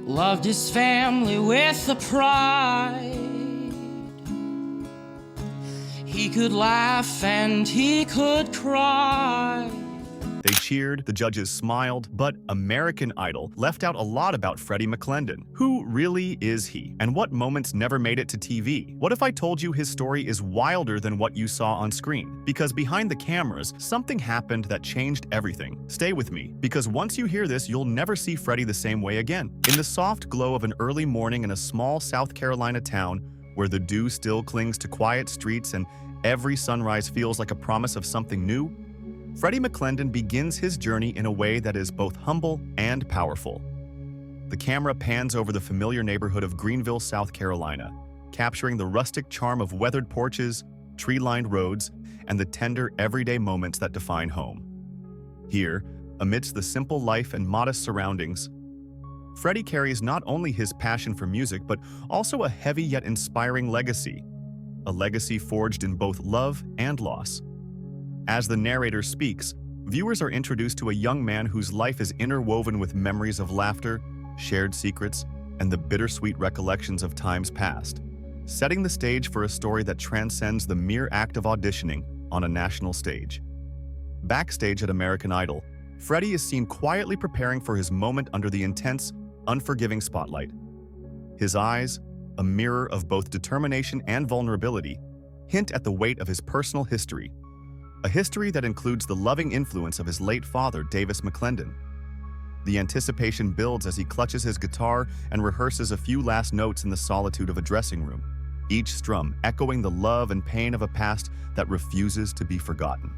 loved his family with a pride. He could laugh and he could cry. They cheered, the judges smiled, but American Idol left out a lot about Freddie Mcclendon. Who really is he? And what moments never made it to TV? What if I told you his story is wilder than what you saw on screen? Because behind the cameras, something happened that changed everything. Stay with me, because once you hear this, you'll never see Freddie the same way again. In the soft glow of an early morning in a small South Carolina town, where the dew still clings to quiet streets and every sunrise feels like a promise of something new, Freddie Mcclendon begins his journey in a way that is both humble and powerful. The camera pans over the familiar neighborhood of Greenville, South Carolina, capturing the rustic charm of weathered porches, tree-lined roads, and the tender, everyday moments that define home. Here, amidst the simple life and modest surroundings, Freddie carries not only his passion for music, but also a heavy yet inspiring legacy, a legacy forged in both love and loss. As the narrator speaks, viewers are introduced to a young man whose life is interwoven with memories of laughter, shared secrets, and the bittersweet recollections of times past, setting the stage for a story that transcends the mere act of auditioning on a national stage. Backstage at American Idol, Freddie is seen quietly preparing for his moment under the intense, unforgiving spotlight. His eyes, a mirror of both determination and vulnerability, hint at the weight of his personal history, a history that includes the loving influence of his late father, Davis Mcclendon. The anticipation builds as he clutches his guitar and rehearses a few last notes in the solitude of a dressing room, each strum echoing the love and pain of a past that refuses to be forgotten.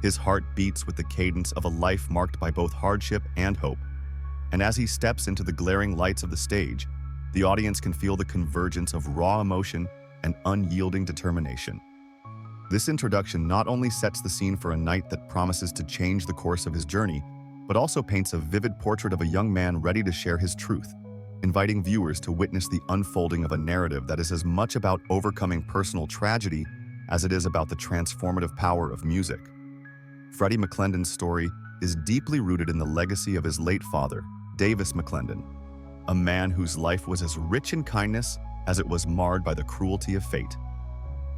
His heart beats with the cadence of a life marked by both hardship and hope, and as he steps into the glaring lights of the stage, the audience can feel the convergence of raw emotion and unyielding determination. This introduction not only sets the scene for a night that promises to change the course of his journey, but also paints a vivid portrait of a young man ready to share his truth, inviting viewers to witness the unfolding of a narrative that is as much about overcoming personal tragedy as it is about the transformative power of music. Freddie Mcclendon's story is deeply rooted in the legacy of his late father, Davis Mcclendon, a man whose life was as rich in kindness as it was marred by the cruelty of fate.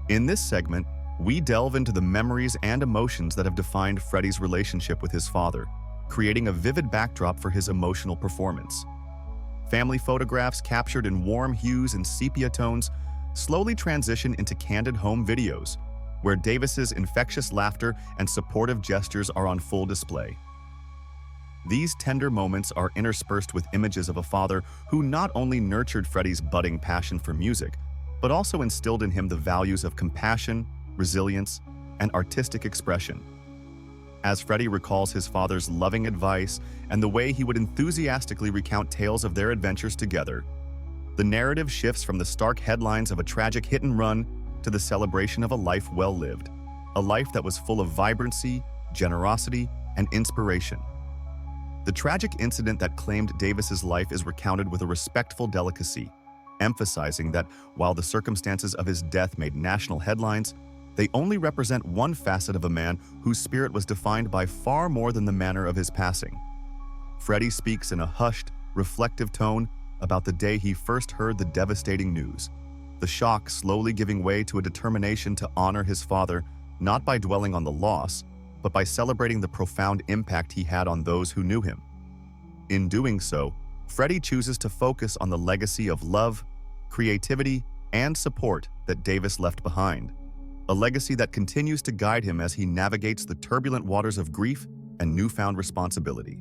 In this segment, we delve into the memories and emotions that have defined Freddie's relationship with his father, creating a vivid backdrop for his emotional performance. Family photographs captured in warm hues and sepia tones slowly transition into candid home videos, where Davis's infectious laughter and supportive gestures are on full display. These tender moments are interspersed with images of a father who not only nurtured Freddie's budding passion for music, but also instilled in him the values of compassion, resilience, and artistic expression. As Freddie recalls his father's loving advice and the way he would enthusiastically recount tales of their adventures together, the narrative shifts from the stark headlines of a tragic hit and run to the celebration of a life well lived, a life that was full of vibrancy, generosity, and inspiration. The tragic incident that claimed Davis's life is recounted with a respectful delicacy, emphasizing that while the circumstances of his death made national headlines, they only represent one facet of a man whose spirit was defined by far more than the manner of his passing. Freddie speaks in a hushed, reflective tone about the day he first heard the devastating news, the shock slowly giving way to a determination to honor his father, not by dwelling on the loss, but by celebrating the profound impact he had on those who knew him. In doing so, Freddie chooses to focus on the legacy of love, creativity, and support that Davis left behind, a legacy that continues to guide him as he navigates the turbulent waters of grief and newfound responsibility.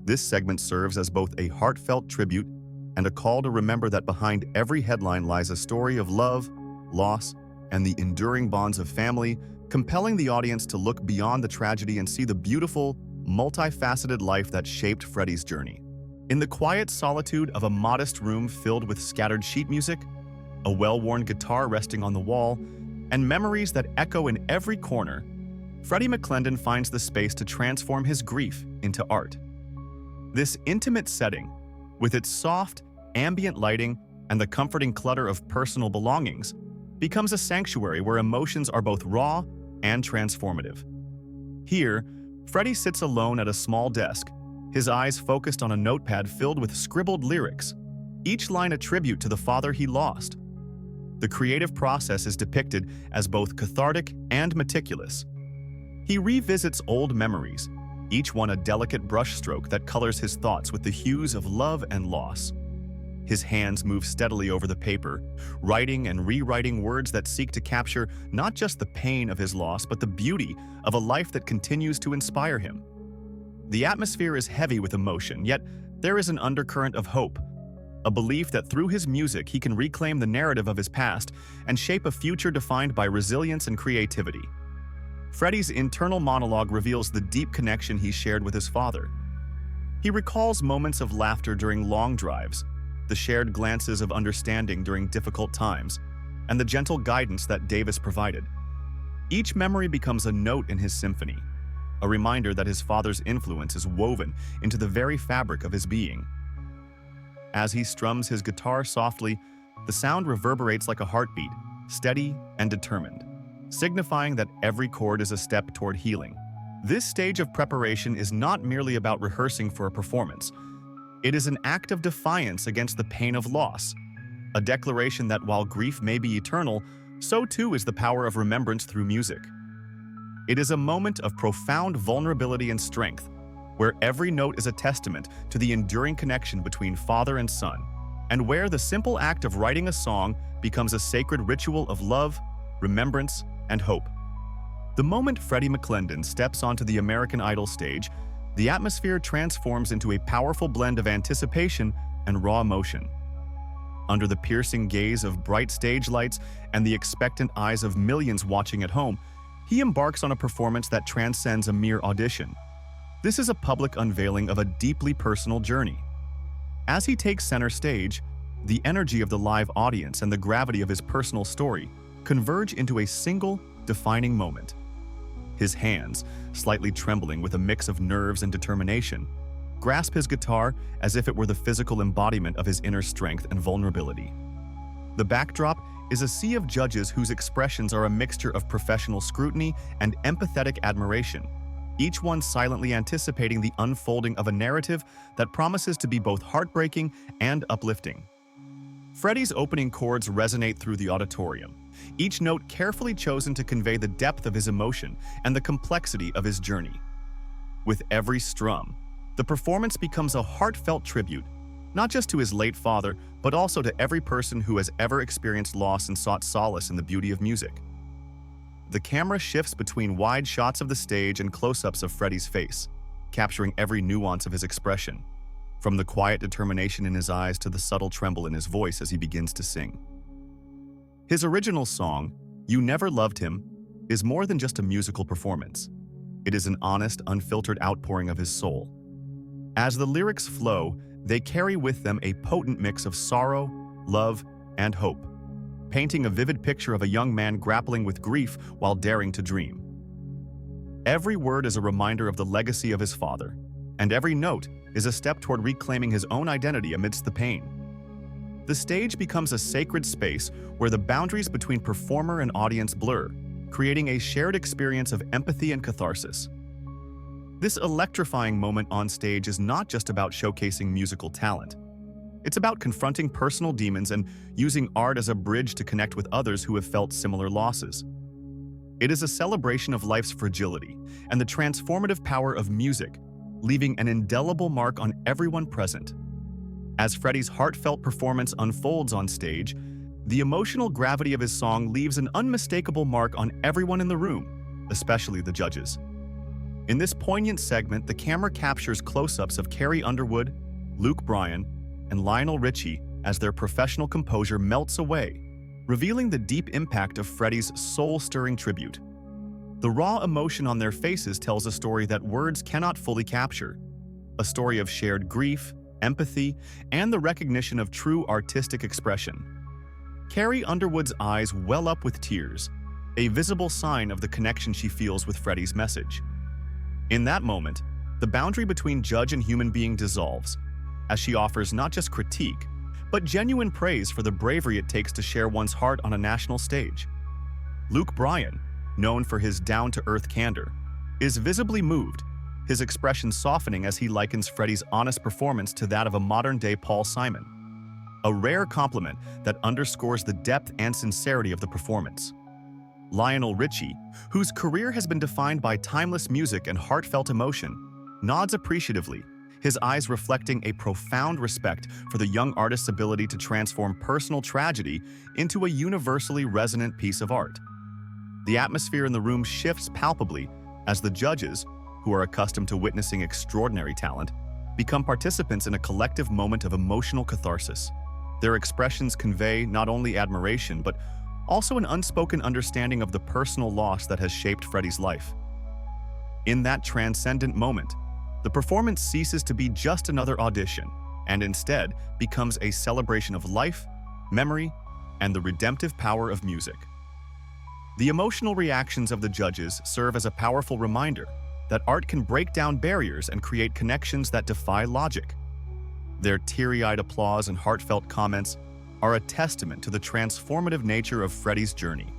This segment serves as both a heartfelt tribute and a call to remember that behind every headline lies a story of love, loss, and the enduring bonds of family, compelling the audience to look beyond the tragedy and see the beautiful, multifaceted life that shaped Freddie's journey. In the quiet solitude of a modest room filled with scattered sheet music, a well-worn guitar resting on the wall, and memories that echo in every corner, Freddie Mcclendon finds the space to transform his grief into art. This intimate setting, with its soft, ambient lighting and the comforting clutter of personal belongings, becomes a sanctuary where emotions are both raw and transformative. Here, Freddie sits alone at a small desk, his eyes focused on a notepad filled with scribbled lyrics, each line a tribute to the father he lost. The creative process is depicted as both cathartic and meticulous. He revisits old memories, each one a delicate brushstroke that colors his thoughts with the hues of love and loss. His hands move steadily over the paper, writing and rewriting words that seek to capture not just the pain of his loss, but the beauty of a life that continues to inspire him. The atmosphere is heavy with emotion, yet there is an undercurrent of hope, a belief that through his music he can reclaim the narrative of his past and shape a future defined by resilience and creativity. Freddie's internal monologue reveals the deep connection he shared with his father. He recalls moments of laughter during long drives, the shared glances of understanding during difficult times, and the gentle guidance that Davis provided. Each memory becomes a note in his symphony, a reminder that his father's influence is woven into the very fabric of his being. As he strums his guitar softly, the sound reverberates like a heartbeat, steady and determined, signifying that every chord is a step toward healing. This stage of preparation is not merely about rehearsing for a performance. It is an act of defiance against the pain of loss, a declaration that while grief may be eternal, so too is the power of remembrance through music. It is a moment of profound vulnerability and strength, where every note is a testament to the enduring connection between father and son, and where the simple act of writing a song becomes a sacred ritual of love, remembrance, and hope. The moment Freddie Mcclendon steps onto the American Idol stage, the atmosphere transforms into a powerful blend of anticipation and raw emotion. Under the piercing gaze of bright stage lights and the expectant eyes of millions watching at home, he embarks on a performance that transcends a mere audition. This is a public unveiling of a deeply personal journey. As he takes center stage, the energy of the live audience and the gravity of his personal story converge into a single, defining moment. His hands, slightly trembling with a mix of nerves and determination, grasp his guitar as if it were the physical embodiment of his inner strength and vulnerability. The backdrop is a sea of judges whose expressions are a mixture of professional scrutiny and empathetic admiration, each one silently anticipating the unfolding of a narrative that promises to be both heartbreaking and uplifting. Freddie's opening chords resonate through the auditorium, each note carefully chosen to convey the depth of his emotion and the complexity of his journey. With every strum, the performance becomes a heartfelt tribute, not just to his late father, but also to every person who has ever experienced loss and sought solace in the beauty of music. The camera shifts between wide shots of the stage and close-ups of Freddie's face, capturing every nuance of his expression, from the quiet determination in his eyes to the subtle tremble in his voice as he begins to sing. His original song, You Never Loved Him, is more than just a musical performance. It is an honest, unfiltered outpouring of his soul. As the lyrics flow, they carry with them a potent mix of sorrow, love, and hope, painting a vivid picture of a young man grappling with grief while daring to dream. Every word is a reminder of the legacy of his father, and every note is a step toward reclaiming his own identity amidst the pain. The stage becomes a sacred space where the boundaries between performer and audience blur, creating a shared experience of empathy and catharsis. This electrifying moment on stage is not just about showcasing musical talent. It's about confronting personal demons and using art as a bridge to connect with others who have felt similar losses. It is a celebration of life's fragility and the transformative power of music, leaving an indelible mark on everyone present. As Freddie's heartfelt performance unfolds on stage, the emotional gravity of his song leaves an unmistakable mark on everyone in the room, especially the judges. In this poignant segment, the camera captures close-ups of Carrie Underwood, Luke Bryan, and Lionel Richie as their professional composure melts away, revealing the deep impact of Freddie's soul-stirring tribute. The raw emotion on their faces tells a story that words cannot fully capture, a story of shared grief, empathy, and the recognition of true artistic expression. Carrie Underwood's eyes well up with tears, a visible sign of the connection she feels with Freddie's message. In that moment, the boundary between judge and human being dissolves, as she offers not just critique, but genuine praise for the bravery it takes to share one's heart on a national stage. Luke Bryan, known for his down-to-earth candor, is visibly moved, his expression softening as he likens Freddie's honest performance to that of a modern-day Paul Simon. A rare compliment that underscores the depth and sincerity of the performance. Lionel Richie, whose career has been defined by timeless music and heartfelt emotion, nods appreciatively, his eyes reflecting a profound respect for the young artist's ability to transform personal tragedy into a universally resonant piece of art. The atmosphere in the room shifts palpably as the judges, who are accustomed to witnessing extraordinary talent, become participants in a collective moment of emotional catharsis. Their expressions convey not only admiration, but also an unspoken understanding of the personal loss that has shaped Freddie's life. In that transcendent moment, the performance ceases to be just another audition and instead becomes a celebration of life, memory, and the redemptive power of music. The emotional reactions of the judges serve as a powerful reminder that art can break down barriers and create connections that defy logic. Their teary-eyed applause and heartfelt comments are a testament to the transformative nature of Freddie's journey,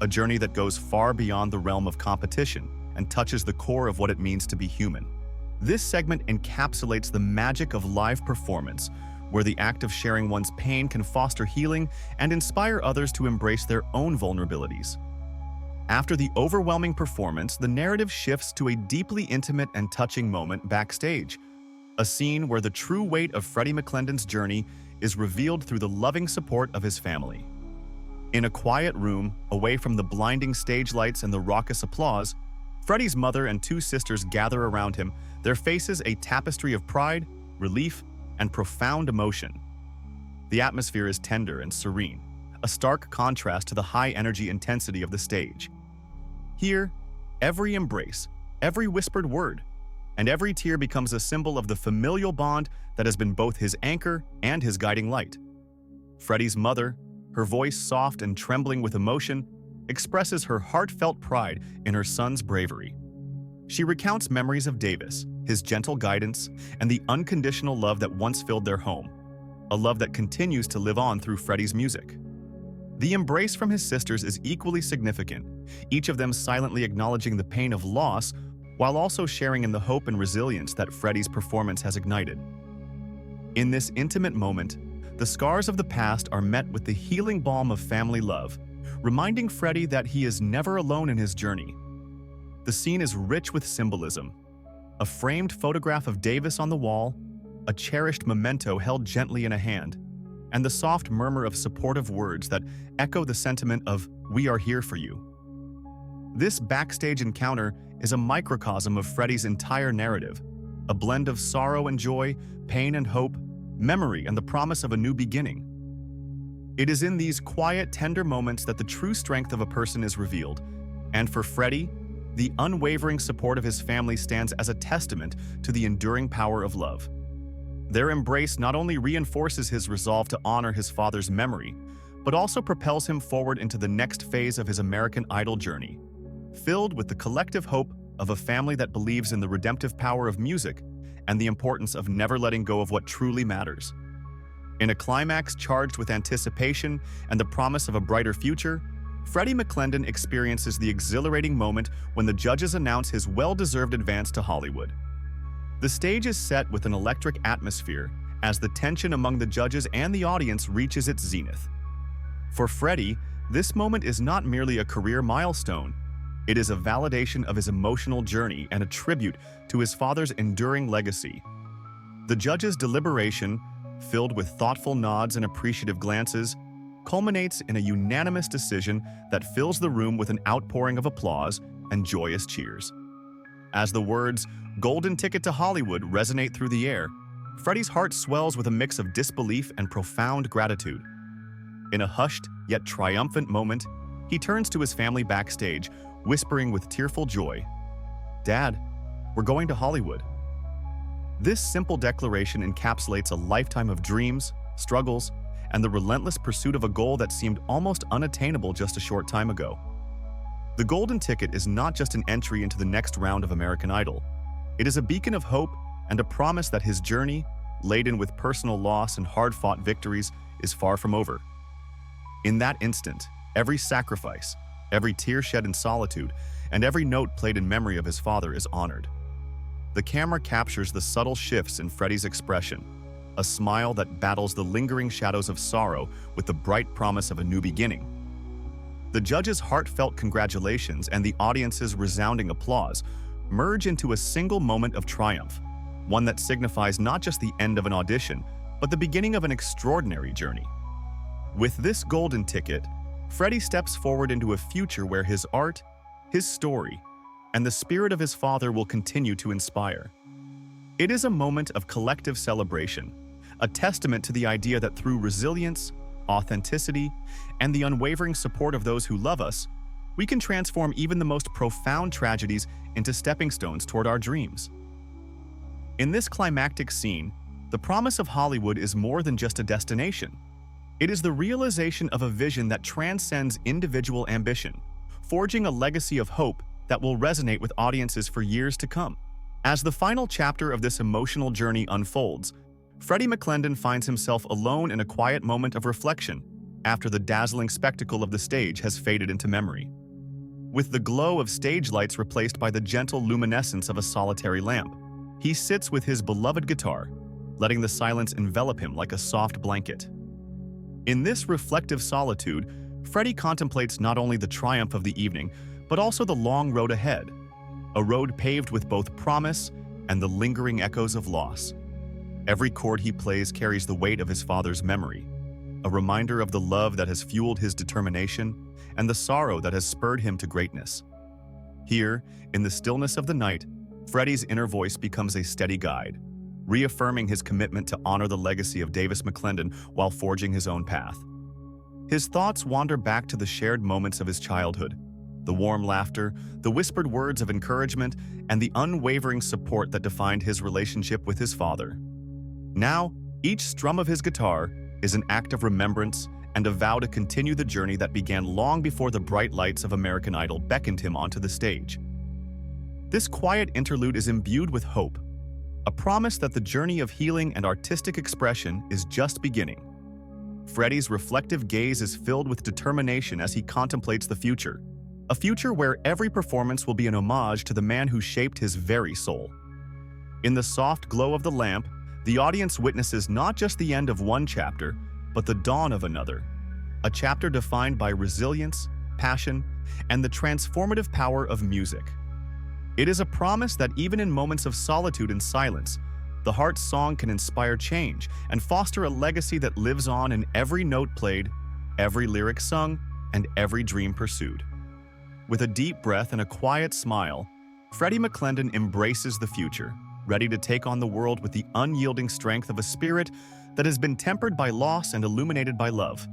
a journey that goes far beyond the realm of competition and touches the core of what it means to be human. This segment encapsulates the magic of live performance, where the act of sharing one's pain can foster healing and inspire others to embrace their own vulnerabilities. After the overwhelming performance, the narrative shifts to a deeply intimate and touching moment backstage, a scene where the true weight of Freddie Mcclendon's journey is revealed through the loving support of his family. In a quiet room, away from the blinding stage lights and the raucous applause, Freddie's mother and two sisters gather around him, their faces a tapestry of pride, relief, and profound emotion. The atmosphere is tender and serene, a stark contrast to the high-energy intensity of the stage. Here, every embrace, every whispered word, and every tear becomes a symbol of the familial bond that has been both his anchor and his guiding light. Freddie's mother, her voice soft and trembling with emotion, expresses her heartfelt pride in her son's bravery. She recounts memories of Davis, his gentle guidance, and the unconditional love that once filled their home, a love that continues to live on through Freddie's music. The embrace from his sisters is equally significant, each of them silently acknowledging the pain of loss while also sharing in the hope and resilience that Freddie's performance has ignited. In this intimate moment, the scars of the past are met with the healing balm of family love, reminding Freddie that he is never alone in his journey. The scene is rich with symbolism. A framed photograph of Davis on the wall, a cherished memento held gently in a hand, and the soft murmur of supportive words that echo the sentiment of "We are here for you." This backstage encounter is a microcosm of Freddie's entire narrative, a blend of sorrow and joy, pain and hope, memory and the promise of a new beginning. It is in these quiet, tender moments that the true strength of a person is revealed, and for Freddie, the unwavering support of his family stands as a testament to the enduring power of love. Their embrace not only reinforces his resolve to honor his father's memory, but also propels him forward into the next phase of his American Idol journey, filled with the collective hope of a family that believes in the redemptive power of music and the importance of never letting go of what truly matters. In a climax charged with anticipation and the promise of a brighter future, Freddie Mcclendon experiences the exhilarating moment when the judges announce his well-deserved advance to Hollywood. The stage is set with an electric atmosphere as the tension among the judges and the audience reaches its zenith. For Freddie, this moment is not merely a career milestone. It is a validation of his emotional journey and a tribute to his father's enduring legacy. The judges' deliberation, filled with thoughtful nods and appreciative glances, culminates in a unanimous decision that fills the room with an outpouring of applause and joyous cheers. As the words, "Golden Ticket to Hollywood," resonate through the air, Freddie's heart swells with a mix of disbelief and profound gratitude. In a hushed yet triumphant moment, he turns to his family backstage, whispering with tearful joy, "Dad, we're going to Hollywood." This simple declaration encapsulates a lifetime of dreams, struggles, and the relentless pursuit of a goal that seemed almost unattainable just a short time ago. The Golden Ticket is not just an entry into the next round of American Idol. It is a beacon of hope and a promise that his journey, laden with personal loss and hard-fought victories, is far from over. In that instant, every sacrifice, every tear shed in solitude, and every note played in memory of his father is honored. The camera captures the subtle shifts in Freddie's expression, a smile that battles the lingering shadows of sorrow with the bright promise of a new beginning. The judges' heartfelt congratulations and the audience's resounding applause merge into a single moment of triumph, one that signifies not just the end of an audition, but the beginning of an extraordinary journey. With this golden ticket, Freddie steps forward into a future where his art, his story, and the spirit of his father will continue to inspire. It is a moment of collective celebration, a testament to the idea that through resilience, authenticity, and the unwavering support of those who love us, we can transform even the most profound tragedies into stepping stones toward our dreams. In this climactic scene, the promise of Hollywood is more than just a destination. It is the realization of a vision that transcends individual ambition, forging a legacy of hope that will resonate with audiences for years to come. As the final chapter of this emotional journey unfolds, Freddie Mcclendon finds himself alone in a quiet moment of reflection after the dazzling spectacle of the stage has faded into memory. With the glow of stage lights replaced by the gentle luminescence of a solitary lamp, he sits with his beloved guitar, letting the silence envelop him like a soft blanket. In this reflective solitude, Freddie contemplates not only the triumph of the evening, but also the long road ahead, a road paved with both promise and the lingering echoes of loss. Every chord he plays carries the weight of his father's memory, a reminder of the love that has fueled his determination and the sorrow that has spurred him to greatness. Here, in the stillness of the night, Freddie's inner voice becomes a steady guide, reaffirming his commitment to honor the legacy of Davis Mcclendon while forging his own path. His thoughts wander back to the shared moments of his childhood, the warm laughter, the whispered words of encouragement, and the unwavering support that defined his relationship with his father. Now, each strum of his guitar is an act of remembrance and a vow to continue the journey that began long before the bright lights of American Idol beckoned him onto the stage. This quiet interlude is imbued with hope, a promise that the journey of healing and artistic expression is just beginning. Freddie's reflective gaze is filled with determination as he contemplates the future, a future where every performance will be an homage to the man who shaped his very soul. In the soft glow of the lamp, the audience witnesses not just the end of one chapter, but the dawn of another, a chapter defined by resilience, passion, and the transformative power of music. It is a promise that even in moments of solitude and silence, the heart's song can inspire change and foster a legacy that lives on in every note played, every lyric sung, and every dream pursued. With a deep breath and a quiet smile, Freddie Mcclendon embraces the future, ready to take on the world with the unyielding strength of a spirit that has been tempered by loss and illuminated by love.